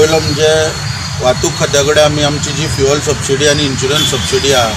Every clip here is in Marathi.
पयलो म्हणजे वाहतूक खात्या कडेन आमी आमची जी फ्युअल सबसिडी आनी इन्शुरन्स सबसिडी आहा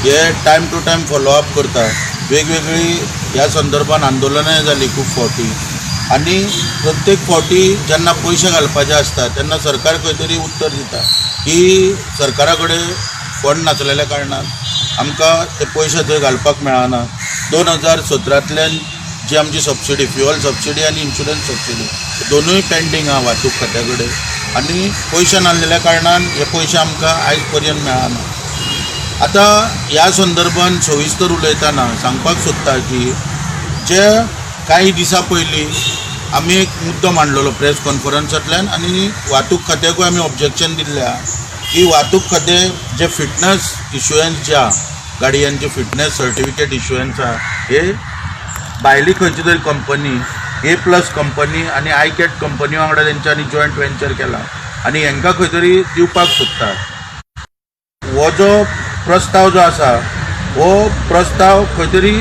हे टायम टू टायम फॉलोअप करता. वेगवेगळी ह्या संदर्भात आंदोलनां जाली खूब फावटी आनी प्रत्येक फावटी जेन्ना पयशे घालपाचे आसता तेन्ना सरकार खंय तरी उत्तर दिता की सरकारा कडेन फंड नासलेल्या कारणान आमकां ते पयशे थंय घालपाक मेळना. 2017तल्यान जी आमची सबसिडी फ्युअल सबसिडी आनी इन्शुरन्स सबसिडी दोनूय पेंडींग आहा वाहतूक खात्या कडेन आनी पयशे नासलेल्या कारणान हे पयशे आमकां आयज पर्यंत मेळना. आतां ह्या संदर्भान सविस्तर उलयतना सांगपाक सोदता की जे काही दिसां पयलीं आमी एक मुद्दो मांडलेलो प्रेस कॉन्फरन्सांतल्यान आनी वाहतूक खात्याकूय आमी ऑब्जेक्शन दिल्लें आहा की वाहतूक खातें जे फिटनेस इश्युएन्स जे आहा गाडयांचे फिटनेस सर्टिफिकेट इश्युएन्स आहा हे भायली खंयची तरी कंपनी A+ कंपनी आनी आयकॅट कंपनी वांगडा तेंच्यांनी जॉयंट वेंचर केला आनी हांकां खंय तरी दिवपाक सोदता. हो जो प्रस्ताव जो आसा हो प्रस्ताव खंय तरी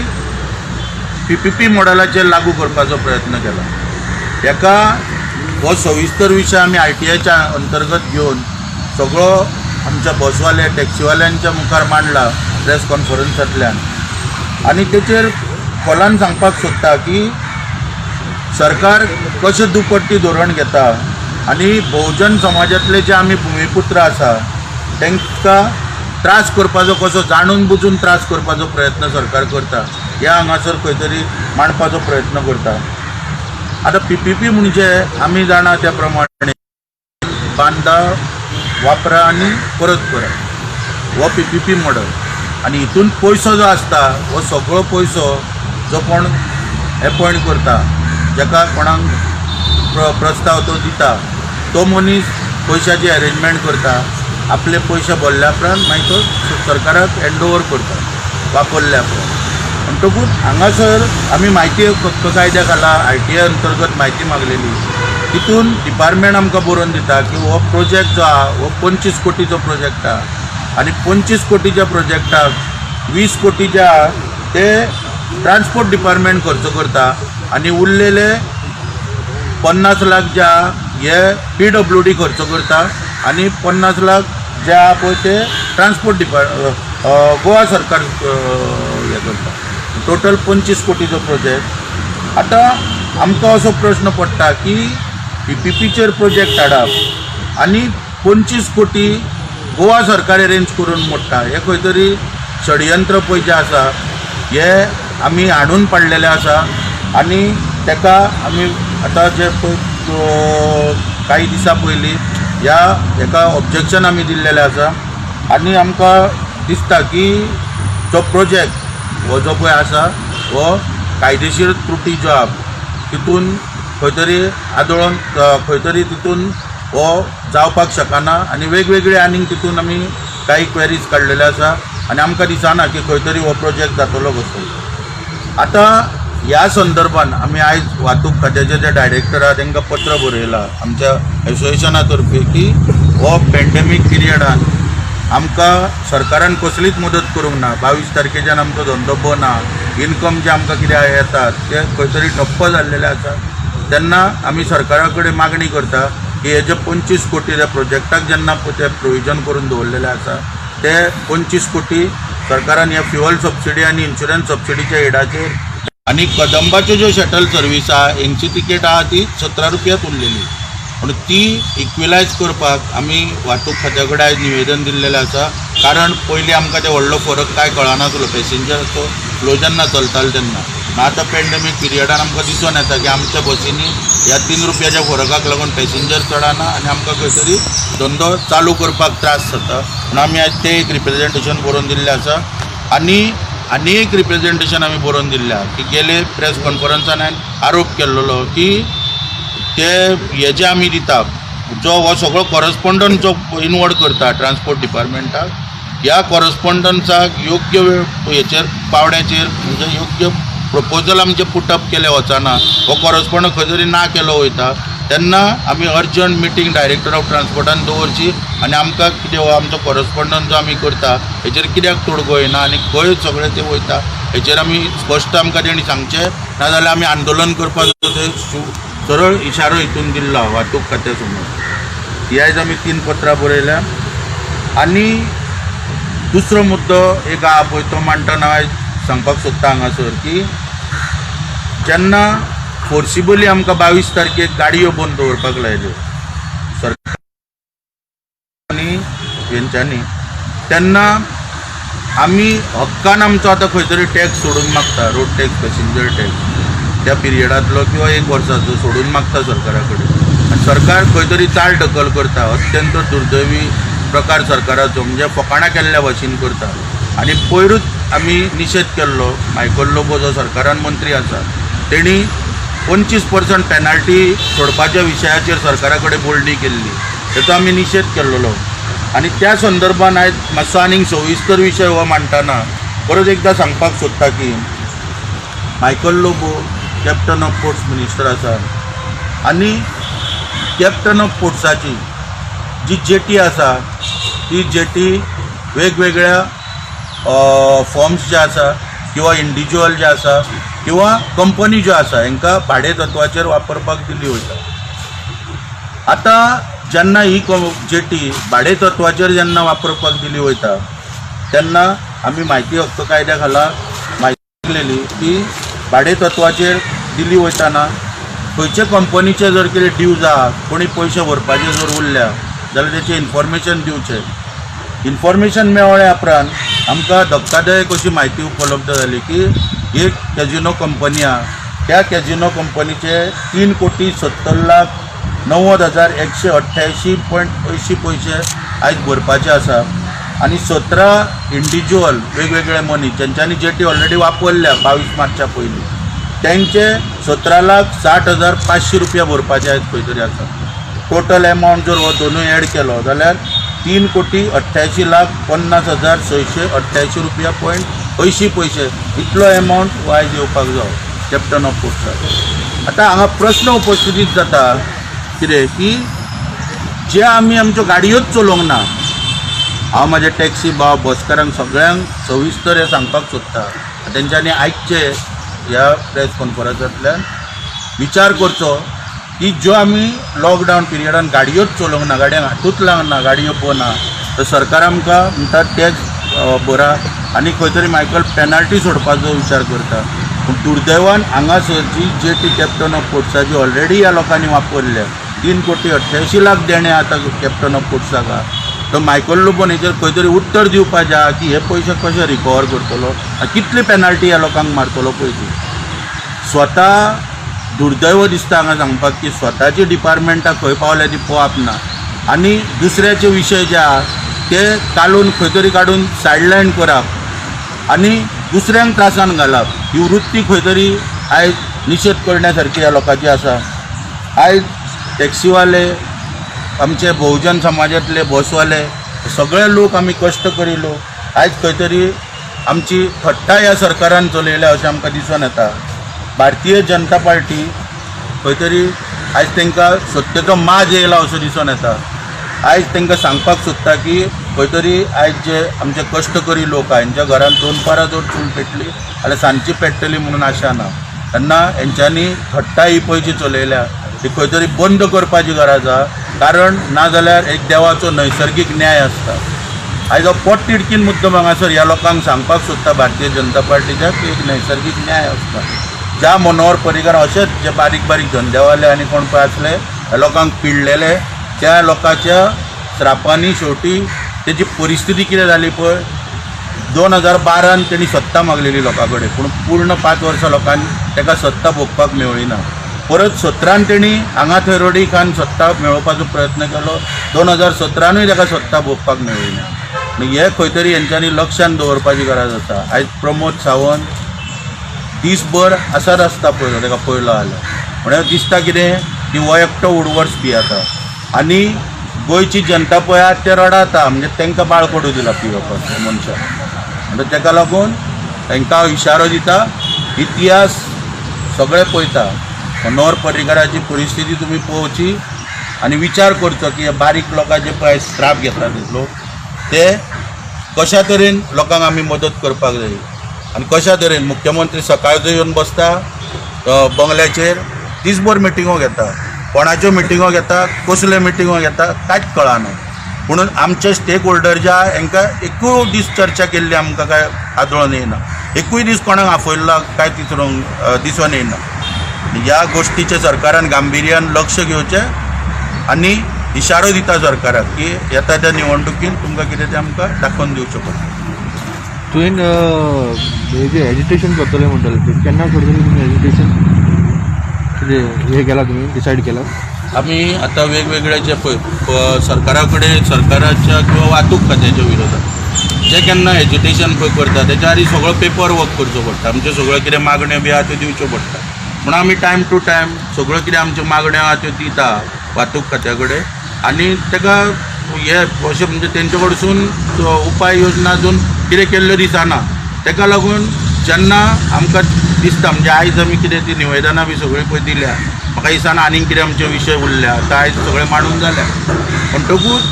PPP मॉडेलाचेर लागू करपाचो प्रयत्न केला. हेका हो सविस्तर विशय आमी ITIच्या अंतर्गत घेवन सगळो आमच्या बसवाले टॅक्सीवाल्यांच्या मुखार मांडला प्रेस कॉन्फरन्सांतल्यान आनी तेचेर खोलान सांगपाक सोदता की सरकार कशें दुपट्टी धोरण घेता आनी बहुजन समाजातले जे आमी भुमिपुत्र आसा तांकां त्रास करपाचो कसो जाणून बुजून त्रास करपाचो प्रयत्न सरकार करता ह्या हांगासर खंय तरी मांडपाचो प्रयत्न करता. आतां PPP म्हणजे आमी जाणा त्या प्रमाणे बांदा वापरा आनी परत करा हो PPP मॉडेल आनी हितून पयसो जो आसता हो सगळो पयसो जो कोण एपॉयंट करता जाका कोणाक प्रस्ताव तो दिता तो मनीस पयशाची अरेंजमेंट करता आपले पयशे भरल्या उपरांत मागीर तो सरकाराक हँड ओवर करता वापरल्या उपरांत. म्हणटकूच हांगासर आमी म्हायती हक्क कायद्या खाला ITI अंतर्गत म्हायती मागलेली तितून डिपार्टमेंट आमकां बरोवन दिता की हो प्रोजेक्ट जो आहा हो 25 कोटीचो प्रोजेक्ट आहा आनी 25 कोटीच्या प्रोजेक्टाक 20 कोटी जे आहा ते ट्रान्सपोर्ट डिपार्टमेंट खर्च करता आनी उरलेले 50 लाख जे आहा हे PWD खर्च करता आनी 50 लाख जे आहा पळय ते ट्रान्सपोर्ट गोवा सरकार हे करता. टोटल 25 कोटीचो प्रोजेक्ट. आतां आमकां असो प्रश्न पडटा की PPPचेर प्रोजेक्ट हाडप आनी 25 कोटी गोवा सरकार अरेंज करून मोडटा हे खंय तरी षडयंत्र पळय जें आसा हे आमी हाडून पाडलेलें आसा आनी तेका आमी आतां जे पळय काही दिसां पयलीं हेका ऑब्जेक्शन आमी दिल्लेलें आसा आनी आमकां दिसता की जो प्रोजेक्ट हो जो पळय आसा हो कायदेशीर त्रुटी जो आहा तितून खंय तरी आदळून खंय तरी तितून हो जावपाक शकना आनी वेगवेगळे आनीक तितून आमी काही क्वेरीज काडलेले आसा आनी आमकां दिसना की खंय तरी हो प्रोजेक्ट जातलो कसो. आतां ह्या संदर्भान आमी आयज वाहतूक खात्याचे जे डायरेक्टर आहा तांकां पत्र बरयलां आमच्या एसोसिएशना तर्फे की हो पॅन्डेमीक पिरियडान आमकां सरकारान कसलीच मदत करूंक ना. 22 तारखेच्यान आमचो धंदो बंद आहा इनकम जे आमकां कितें येतात ते खंय तरी ठप्प जाल्लेले आसा तेन्ना आमी सरकारा कडेन मागणी करता की हे जे 25 कोटी त्या प्रोजेक्टाक जेन्ना ते प्रोविजन करून दवरलेले आसा ते 25 कोटी सरकारान ह्या फ्युअल सबसिडी आनी इन्शुरन्स सबसिडीच्या हेडाचेर आनी कदंबाच्यो ज्यो शटल सर्वीस आहा हेंची तिकेट आहा ती 17 रुपयात उरलेली पूण ती इक्विलायज करपाक आमी वाहतूक खात्या कडेन आयज निवेदन दिल्लेलें आसा. कारण पयलीं आमकां ते व्हडलो फरक कांय कळनासलो पॅसेंजर तो फ्लो जेन्ना चलतालो तेन्ना. आतां पॅन्डेमीक पिरियडान आमकां दिसून येता की आमच्या बसींनी ह्या 3 रुपयाच्या फरकाक लागून पॅसेंजर चडना आनी आमकां खंय तरी धंदो चालू करपाक त्रास जाता. पूण आमी आयज तें एक रिप्रेजेंटेशन बरोवन दिल्लें आसा आनी एक रिप्रेजेंटेशन आमी बरोवन दिल्लें आहा की गेले प्रेस कॉन्फरन्सान हांवें आरोप केल्लो की ते हे जे आमी दिता जो हो सगळो कॉरस्पॉन्डंट जो इनवॉल्ड करता ट्रान्सपोर्ट डिपार्टमेंटाक ह्या कॉरस्पॉन्डन्साक योग्य हेचेर पावड्याचेर म्हणजे योग्य प्रपोजल आमचे पुटअप केले वचना हो कॉरस्पॉन्डंट खंय तरी ना केलो वयता तेन्ना आमी अर्जंट मिटींग डायरेक्टर ऑफ ट्रान्सपोर्टान दवरची आनी आमकां कितें हो आमचो कॉरस्पॉन्डंट जो आमी करता हेचेर कित्याक तोडगो येना आनी खंय सगळें तें वयता हेचेर आमी स्पश्ट आमकां तेणी सांगचें नाजाल्यार आमी आंदोलन करपाचो सरळ इशारो हितून दिल्लो वाहतूक खात्या समोर. ही आयज आमी 3 पत्रां बरयल्या. आनी दुसरो मुद्दो एक आहा पळय तो मांडटना हांव सांगपाक सोदता हांगासर की जेन्ना फोर्सिबली आमकां 22 तारखेक गाडयो बंद दवरपाक लायल्यो सरकारांनी हेंच्यांनी, तेन्ना आमी हक्कान आमचो आतां खंय तरी टॅक्स सोडून मागता, रोड टॅक्स, पॅसेंजर टॅक्स त्या पिरियडांतलो किंवा 1 वर्साचो सोडून मागता सरकारा कडेन. आनी सरकार खंय तरी चाल ढकल करता. अत्यंत दुर्दैवी प्रकार सरकाराचो, म्हणजे फकाणां केल्ल्या भशेन करता. आनी पयरूच आमी निशेध केल्लो. मायकल लोबो जो सरकारान मंत्री आसा तेणी 25% पेनाल्टी सोडपाच्या विशयाचेर सरकारा कडेन बोलणी केल्ली, ताचो आमी निशेध केल्लो. आनी त्या संदर्भान आयज मातसो आनीक सविस्तर विशय हो मांडटना परत एकदां सांगपाक सोदता की Michael Lobo captain of ports minister आसा आनी कॅप्टन ऑफ पोर्ट्साची जी जेटी आसा ती जेटी वेगवेगळ्या फॉर्म्स जे आसा किंवा इंडिविज्युअल जे आसा किंवा कंपनी ज्यो आसा हांकां भाडे तत्वाचेर वापरपाक दिली वयता. आतां जेन्ना ही जेटी भाडे तत्वाचेर जेन्ना वापरपाक दिली वयता तेन्ना आमी म्हायती हक्क कायद्या खाला म्हायती दिलेली की भाडे तत्वाचेर दिली वयताना खंयचे कंपनीचे जर कितें ड्यूज आहा, कोणी पयशे भरपाचे जर उरल्या जाल्यार तेचें इन्फॉर्मेशन दिवचें. इन्फॉर्मेशन मेळ्ळ्या उपरांत आमकां धक्कादायक अशी म्हायती उपलब्ध जाली की एक कॅजिनो कंपनी आहा, त्या कॅजिनो कंपनीचे 3,70,90,188.80 पयशे आयज भरपाचे आसा. आनी 17 इंडिविज्युअल वेगवेगळे मनीस जेंच्यांनी जेटी ऑलरेडी वापरल्या 22 मार्चा पयलीं तेंचे 17,60,500 रुपया भरपाचे आयज खंय तरी आसा. टोटल एमावंट जर हो दोनूय एड केलो जाल्यार 3,88,50,688 रुपया .80 पयशे इतलो एमावंट हो आयज येवपाक जाय कॅप्टन ऑफ पोर्ट्साक. आतां हांगा प्रश्न उपस्थितीत जाता कितें की जे आमी आमच्यो गाडयोच चलोवंक ना. हांव म्हाजे टॅक्सी भाव बसकारांक सगळ्यांक सविस्तर हें सांगपाक सोदता. तेंच्यांनी आयजचे ह्या प्रेस कॉन्फरन्सांतल्यान विचार करचो की ज्यो आमी लॉकडावन पिरियडान गाडयोच चलोवंक ना, गाडयांक हातूच लागना, गाडयो पळोवना, तर सरकार आमकां म्हणटा टॅक्स भरा आनी खंय तरी मायकल पेनाल्टी सोडपाचो विचार करता. पूण दुर्दैवान हांगासरची जेटी कॅप्टन ऑफ पोर्ट्साची ऑलरेडी ह्या लोकांनी वापरल्या 3,88,00,000 देणे आतां कॅप्टन ऑफ पोर्ट्साक आहा. तो मायकल लोबोन हेचेर खंय तरी उत्तर दिवपाचें आहा की हे पयशे कशे रिकवर करतलो, कितली पेनाल्टी ह्या लोकांक मारतलो पयली. स्वता दुर्दैव दिसता हांगा सांगपाक की स्वताची डिपार्टमेंटां खंय पावल्या ती पळोवप ना आनी दुसऱ्याचे विशय जे आहा ते काडून खंय तरी काडून सायडलायन करप आनी दुसऱ्यांक त्रासान घालप ही वृत्ती खंय तरी आयज निशेध करण्यासारखी ह्या लोकांची आसा. आयज टॅक्सीवाले, आमचे बहुजन समाजातले बसवाले सगळे लोक आमी कश्ट करिल्लो आयज खंय तरी आमची थट्टा ह्या सरकारान चलयल्या अशें आमकां दिसून येता. भारतीय जनता पार्टी खंय तरी आयज तांकां सत्तेचो माज येयला असो दिसून येता. आयज तांकां सांगपाक सोदता की खंय तरी आयज जे आमचे कश्टकरी लोक आहा हेंच्या घरान 2 पारां जर चूल पेटली जाल्यार सांजची पेट्टली म्हणून आशा ना. तेन्ना हेंच्यांनी थट्टा ही पळय जी चलयल्या ती खंय तरी बंद करपाची गरज आहा. कारण नाजाल्यार एक देवाचो नैसर्गीक न्याय आसता. आयज हो पोटतिडकीन मुद्दम हांगासर ह्या लोकांक सांगपाक सोदता भारतीय जनता पार्टीच्या की एक नैसर्गीक न्याय आसता. ज्या मनोहर पर्रीकार अशेच जे बारीक बारीक धंदेवाले आनी कोण पळय आसले ह्या लोकांक पिडलेले त्या लोकांच्या श्रापांनी शेवटी तेजी परिस्थिती कितें जाली पळय 2012 तेणी सत्ता मागलेली लोकां कडेन पूण पूर्ण 5 वर्सां लोकांनी ताका सत्ता भोगपाक मेळ्ळी ना. परत 17 तेणी हांगा थंय रडी खान सत्ता मेळोवपाचो प्रयत्न केलो 2017 ताका सत्ता भोगपाक मेळ्ळी ना. आनी हे खंय तरी हेंच्यांनी लक्षांत दवरपाची गरज आसा. आयज प्रमोद सावंत दिसभर आसात आसता पळय ताका पळयलो जाल्यार म्हळ्यार दिसता कितें की हो एकटो उडवर्स पियेता आनी गोंयची जनता पळय आहा ते रडाता म्हणजे तांकां बाळ पडूं दिला पिवपाक मनशाक. म्हणटा ताका लागून तांकां इशारो दिता इतिहास सगळे पळयता. मनोहर पर्रीकाराची परिस्थिती तुमी पळोवची आनी विचार करचो की हे बारीक लोकांचे पळय श्राप घेतात लोक ते कशा तरेन लोकांक आमी मदत करपाक जाय आनी कशा तरेन मुख्यमंत्री सकाळचो येवन बसता बंगल्याचेर दिसभर मिटिंगो घेता कोणाच्यो मिटिंगो घेता कसले मिटिंगो घेता कांयच कळना. म्हणून आमचे स्टेक होल्डर जे आहा हांकां एकूय दीस चर्चा केल्ली आमकां काय आदळून येयना. एकूय दीस कोणाक आफयल्ला काय दिसून येयना. ह्या गोष्टीचें सरकारान गांभीर्यान लक्ष घेवचें आनी इशारो दिता सरकाराक की येता त्या निवडणुकीन तुमकां कितें तें आमकां दाखोवन दिवचें पडटा. तुवें हेजें एजिटेशन करतले म्हणटाले ते केन्ना करतले तुमी एजिटेशन? कितें हें केलां तुमी डिसायड केलां? आमी आतां वेगवेगळे जे पळय सरकारा कडेन सरकाराच्या किंवा वाहतूक खात्याच्या विरोधात जे केन्ना एजिटेशन पळय करता तेच्या आदी सगळो पेपर वर्क करचो पडटा. आमच्यो सगळ्यो कितें मागण्यो बी आहा त्यो दिवच्यो पडटा. म्हणून आमी टायम टू टायम सगळ्यो कितें आमच्यो मागण्यो आहा त्यो दिता वाहतूक खात्या कडेन आनी ताका हे अशें म्हणजे तेंचे कडसून उपाय योजना अजून कितें केल्ल्यो दिसना. ताका लागून जेन्ना आमकां दिसता म्हणजे आयज आमी कितें ती निवेदनां बी सगळीं पळय दिल्या म्हाका दिसना आनीक कितें आमचे विशय उरल्या आतां आयज सगळें मांडून जाल्या. म्हणटकूच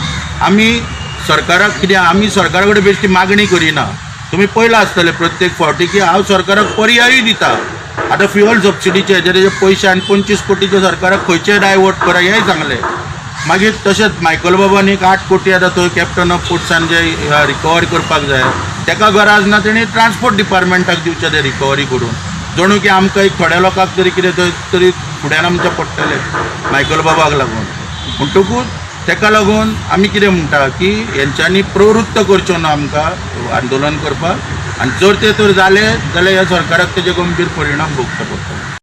आमी सरकाराक कितें आमी सरकारा कडेन बेश्टी मागणी करिना. तुमी पळयलां आसतलें प्रत्येक फावटी की हांव सरकाराक पर्यायूय दिता. आतां फ्युअल सबसिडीचे हेजे पयशे आनी 25 कोटीचे सरकाराक खंयचेय डायवर्ट करा हेंय सांगलें. मागीर तशेंच मायकल बाबान एक 8 कोटी आतां थंय कॅप्टन ऑफ पोर्ट्सान जे रिकवर करपाक जाय ताका गरज ना तेणी ट्रान्सपोर्ट डिपार्टमेंटाक दिवचें तें रिकवरी करून. जणू की आमकां एक थोड्या लोकांक तरी कितें तरी फुड्यान आमचें पडटलें मायकल बाबाक लागून. म्हणटकूच ताका लागून आमी कितें म्हणटा की हेंच्यांनी प्रवृत्त करच्यो ना आमकां आंदोलन करपाक आनी जर तें तर जालें जाल्यार ह्या सरकाराक तेजे गंभीर परिणाम भोगचे पडटले.